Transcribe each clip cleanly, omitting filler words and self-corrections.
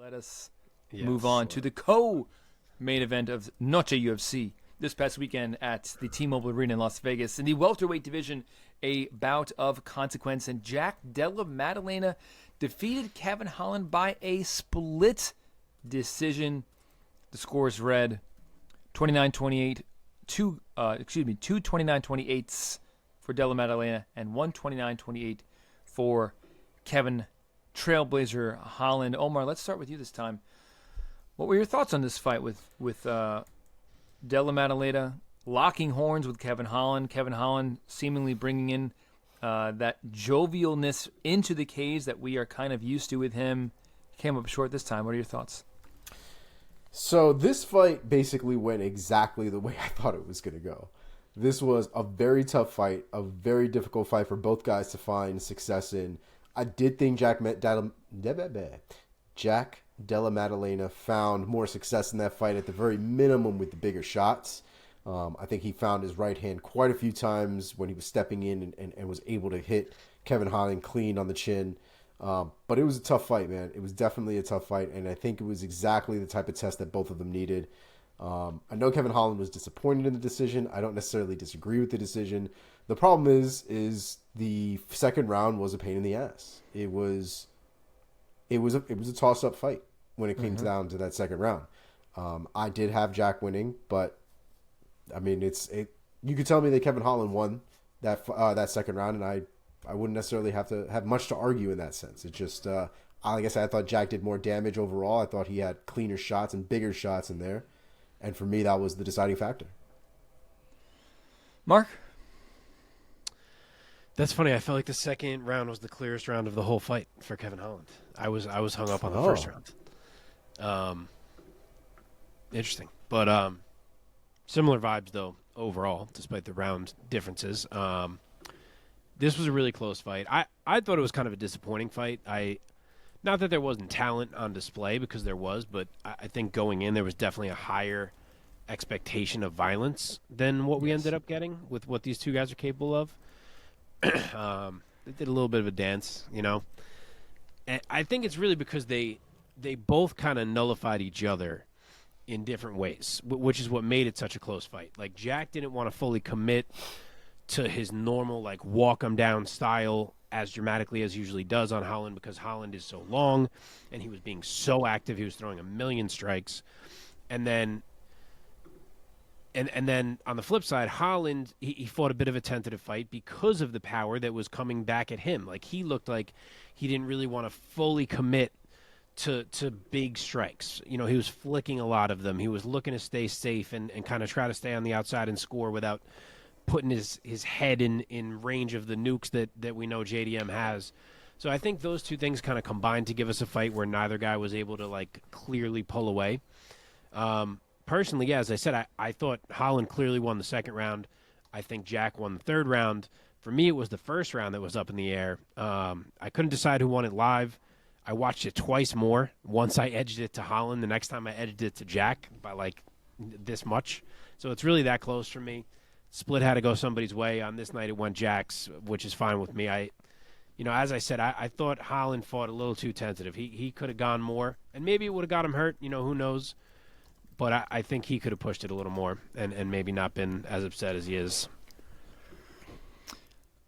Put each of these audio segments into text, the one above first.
Let us move on to the co-main event of Noche UFC this past weekend at the T-Mobile Arena in Las Vegas. In the welterweight division, a bout of consequence, and Della Maddalena defeated Kevin Holland by a split decision. The scores read 29-28, two 29-28s for Della Maddalena and 129-28 for Kevin Trailblazer Holland. Omar, let's start with you this time. What were your thoughts on this fight with Della Maddalena locking horns with Kevin Holland? Kevin Holland seemingly bringing in that jovialness into the cage that we are kind of used to with him. Came up short this time. What are your thoughts? So this fight basically went exactly the way I thought it was going to go. This was a very tough fight, a very difficult fight for both guys to find success in. I did think Jack Della Maddalena found more success in that fight at the very minimum with the bigger shots. I think he found his right hand quite a few times when he was stepping in and was able to hit Kevin Holland clean on the chin. But it was a tough fight, man. It was definitely a tough fight, and I think it was exactly the type of test that both of them needed. I know Kevin Holland was disappointed in the decision. I don't necessarily disagree with the decision. The problem is the second round was a pain in the ass. It was a toss-up fight when it came down to that second round. I did have Jack winning, but I mean, you could tell me that Kevin Holland won that second round, and I wouldn't necessarily have to have much to argue in that sense. It's just, like I said, I thought Jack did more damage overall. I thought he had cleaner shots and bigger shots in there. And for me, that was the deciding factor. Mark? That's funny. I felt like the second round was the clearest round of the whole fight for Kevin Holland. I was hung up on the first round. Interesting. But similar vibes, though, overall, despite the round differences. This was a really close fight. I thought it was kind of a disappointing fight. Not that there wasn't talent on display, because there was, but I think going in there was definitely a higher expectation of violence than what we ended up getting with what these two guys are capable of. They did a little bit of a dance, you know. And I think it's really because they both kind of nullified each other in different ways, which is what made it such a close fight. Like, Jack didn't want to fully commit to his normal, like, walk him down style as dramatically as he usually does on Holland, because Holland is so long and he was being so active. He was throwing a million strikes. And then on the flip side, Holland, he fought a bit of a tentative fight because of the power that was coming back at him. Like, he looked like he didn't really want to fully commit to big strikes. You know, he was flicking a lot of them. He was looking to stay safe and kind of try to stay on the outside and score without putting his head in range of the nukes that we know JDM has. So I think those two things kind of combined to give us a fight where neither guy was able to, like, clearly pull away. Personally, yeah, as I said, I thought Holland clearly won the second round. I think Jack won the third round. For me, it was the first round that was up in the air. I couldn't decide who won it live. I watched it twice more. Once I edged it to Holland. The next time I edged it to Jack by, like, this much. So it's really that close for me. Split had to go somebody's way. On this night, it went Jack's, which is fine with me. As I said, I thought Holland fought a little too tentative. He could have gone more, and maybe it would have got him hurt. You know, who knows? But I think he could have pushed it a little more and maybe not been as upset as he is.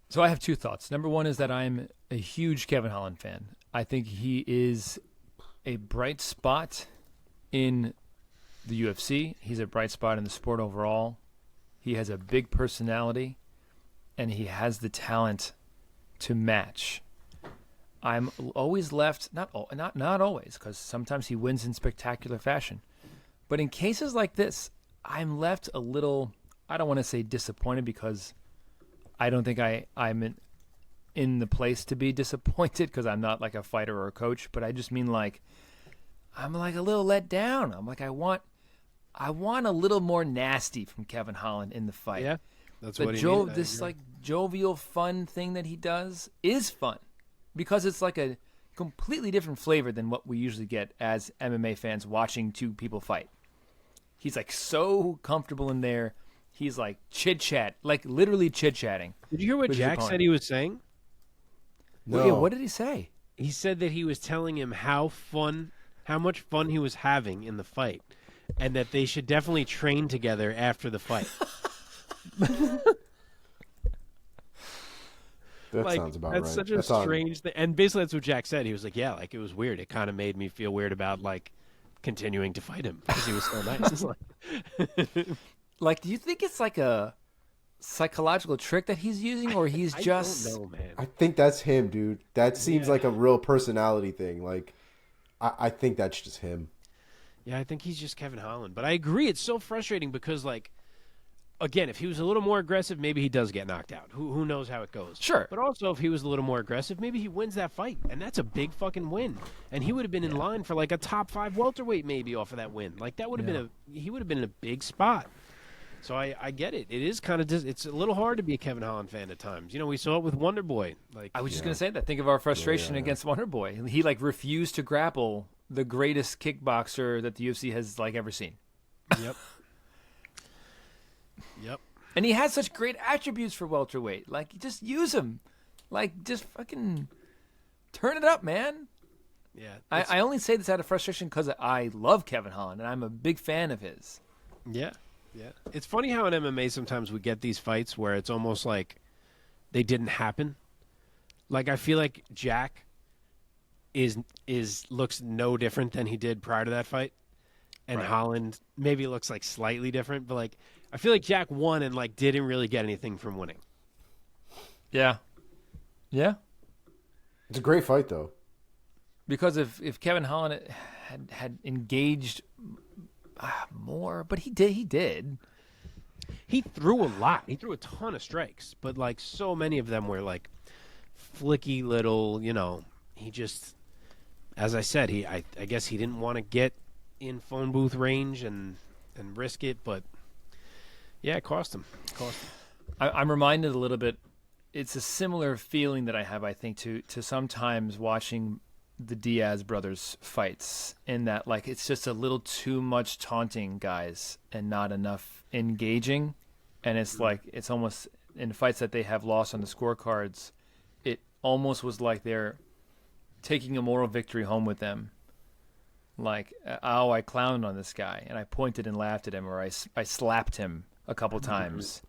So I have two thoughts. Number one is that I'm a huge Kevin Holland fan. I think he is a bright spot in the UFC. He's a bright spot in the sport overall. He has a big personality, and he has the talent to match. I'm always left, not always, because sometimes he wins in spectacular fashion. But in cases like this, I'm left a little, I don't want to say disappointed, because I don't think I'm in the place to be disappointed, because I'm not like a fighter or a coach. But I just mean, like, I'm like a little let down. I'm like, I want a little more nasty from Kevin Holland in the fight. Yeah, that's what he needed. This like jovial, fun thing that he does is fun, because it's like a completely different flavor than what we usually get as MMA fans watching two people fight. He's like so comfortable in there. He's like chit-chat, like literally chit-chatting. Did you hear what Jack said he was saying? No. Well, yeah, what did he say? He said that he was telling him how fun how much fun he was having in the fight, and that they should definitely train together after the fight. That Like, sounds about that's right. such a That's on. strange thing. And basically, that's what Jack said. He was like, "Yeah, like it was weird. It kind of made me feel weird about like continuing to fight him because he was so nice." It's like, Like, do you think it's like a psychological trick that he's using, or he's I just? don't know, man. I think that's him, dude. That seems like a real personality thing. Like, I think that's just him. Yeah, I think he's just Kevin Holland. But I agree, it's so frustrating because, like, again, if he was a little more aggressive, maybe he does get knocked out. Who knows how it goes? Sure. But also, if he was a little more aggressive, maybe he wins that fight, and that's a big fucking win. And he would have been in line for like a top 5 welterweight maybe off of that win. Like that would have been he would have been in a big spot. So I get it. It is kind of it's a little hard to be a Kevin Holland fan at times. You know, we saw it with Wonder Boy. Like I was just gonna say that. Think of our frustration against Wonder Boy. He like refused to grapple the greatest kickboxer that the UFC has like ever seen. Yep. Yep. And he has such great attributes for welterweight. Like, just use him. Like, just fucking turn it up, man. Yeah. I only say this out of frustration because I love Kevin Holland, and I'm a big fan of his. Yeah. Yeah. It's funny how in MMA sometimes we get these fights where it's almost like they didn't happen. Like I feel like Jack is looks no different than he did prior to that fight. And Holland maybe looks like slightly different, but like I feel like Jack won and like didn't really get anything from winning. Yeah. Yeah. It's a great fight, though. Because if Kevin Holland had engaged more, but he did. He threw a lot. He threw a ton of strikes, but like so many of them were like flicky little, you know, he just, as I said, I guess he didn't want to get in phone booth range and risk it, but yeah, it cost him. I'm reminded a little bit. It's a similar feeling that I have, I think, to sometimes watching the Diaz brothers fights, in that like it's just a little too much taunting guys and not enough engaging, and it's like it's almost in fights that they have lost on the scorecards, it almost was like they're taking a moral victory home with them. Like, oh, I clowned on this guy and I pointed and laughed at him, or I slapped him a couple times.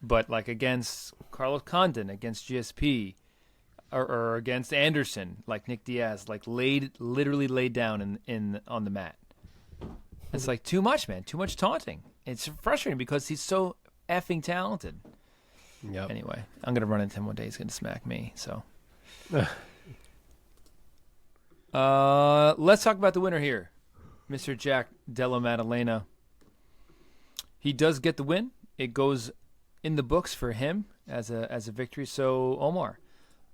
But like against Carlos Condon, against GSP, or against Anderson, like Nick Diaz, like literally laid down in on the mat. It's like too much, man. Too much taunting. It's frustrating because he's so effing talented. Yep. Anyway, I'm gonna run into him one day. He's gonna smack me. So, let's talk about the winner here, Mr. Jack Della Maddalena. He does get the win. It goes in the books for him as a victory. So, Omar,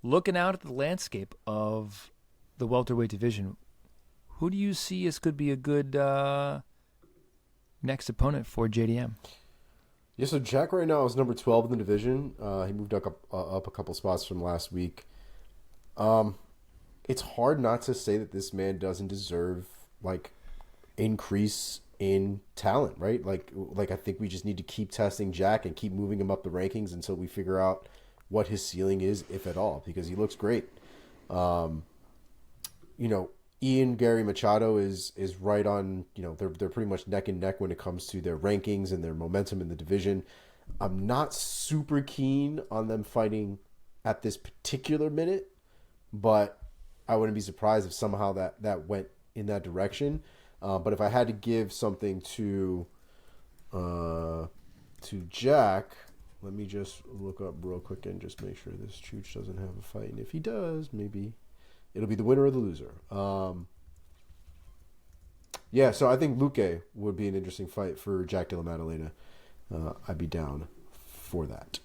looking out at the landscape of the welterweight division, who do you see as could be a good next opponent for JDM? Yeah, so Jack right now is number 12 in the division. He moved up a couple spots from last week. It's hard not to say that this man doesn't deserve like increase in talent, right? Like I think we just need to keep testing Jack and keep moving him up the rankings until we figure out what his ceiling is, if at all, because he looks great. You know, Ian Gary Machado is right on, you know, they're pretty much neck and neck when it comes to their rankings and their momentum in the division. I'm not super keen on them fighting at this particular minute, but I wouldn't be surprised if somehow that went in that direction. But if I had to give something to Jack, let me just look up real quick and just make sure this Chooch doesn't have a fight. And if he does, maybe it'll be the winner or the loser. Yeah, so I think Luque would be an interesting fight for Jack Della Maddalena. I'd be down for that.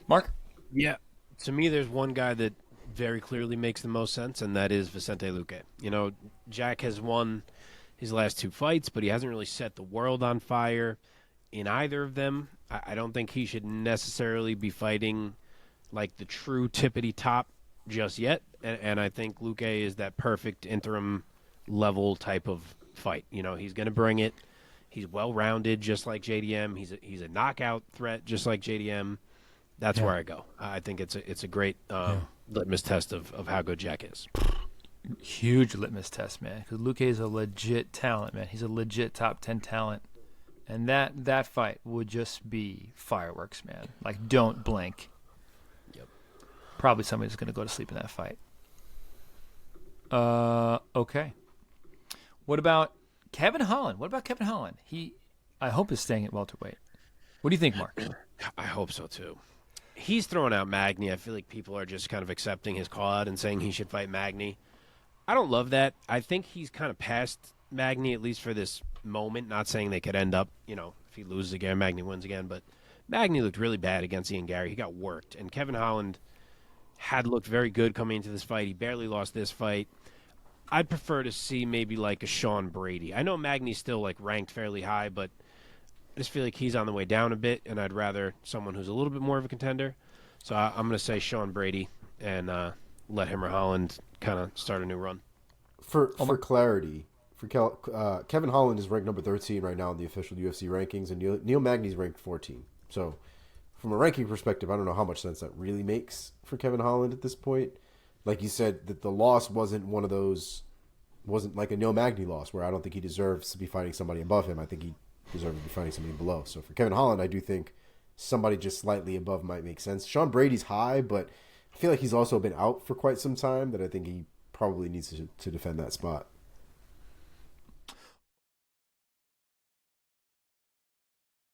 Mark? Yeah. To me, there's one guy that very clearly makes the most sense, and that is Vicente Luque. You know, Jack has won his last 2 fights, but he hasn't really set the world on fire in either of them. I don't think he should necessarily be fighting like the true tippity top just yet, and I think Luque is that perfect interim level type of fight. You know, he's going to bring it. He's well-rounded, just like JDM. He's a knockout threat, just like JDM. That's where I go. I think it's a great litmus test of how good Jack is. Huge litmus test, man. Because Luque is a legit talent, man. He's a legit top 10 talent. And that fight would just be fireworks, man. Like, don't blink. Yep. Probably somebody's going to go to sleep in that fight. Okay. What about Kevin Holland? I hope is staying at welterweight. What do you think, Mark? I hope so too. He's throwing out Magny. I feel like people are just kind of accepting his call out and saying he should fight Magny. I don't love that. I think he's kind of past Magny, at least for this moment. Not saying they could end up, if he loses again, Magny wins again. But Magny looked really bad against Ian Gary. He got worked. And Kevin Holland had looked very good coming into this fight. He barely lost this fight. I'd prefer to see maybe like a Sean Brady. I know Magny's still like ranked fairly high, but I just feel like he's on the way down a bit, and I'd rather someone who's a little bit more of a contender. So I'm going to say Sean Brady and let him or Holland kind of start a new run. For clarity, Kevin Holland is ranked number 13 right now in the official UFC rankings, and Neil Magny's ranked 14. So from a ranking perspective, I don't know how much sense that really makes for Kevin Holland at this point. Like you said, that the loss wasn't like a Neil Magny loss, where I don't think he deserves to be fighting somebody above him. I think he deserves to be fighting somebody below. So for Kevin Holland, I do think somebody just slightly above might make sense. Sean Brady's high, but I feel like he's also been out for quite some time, that I think he probably needs to defend that spot.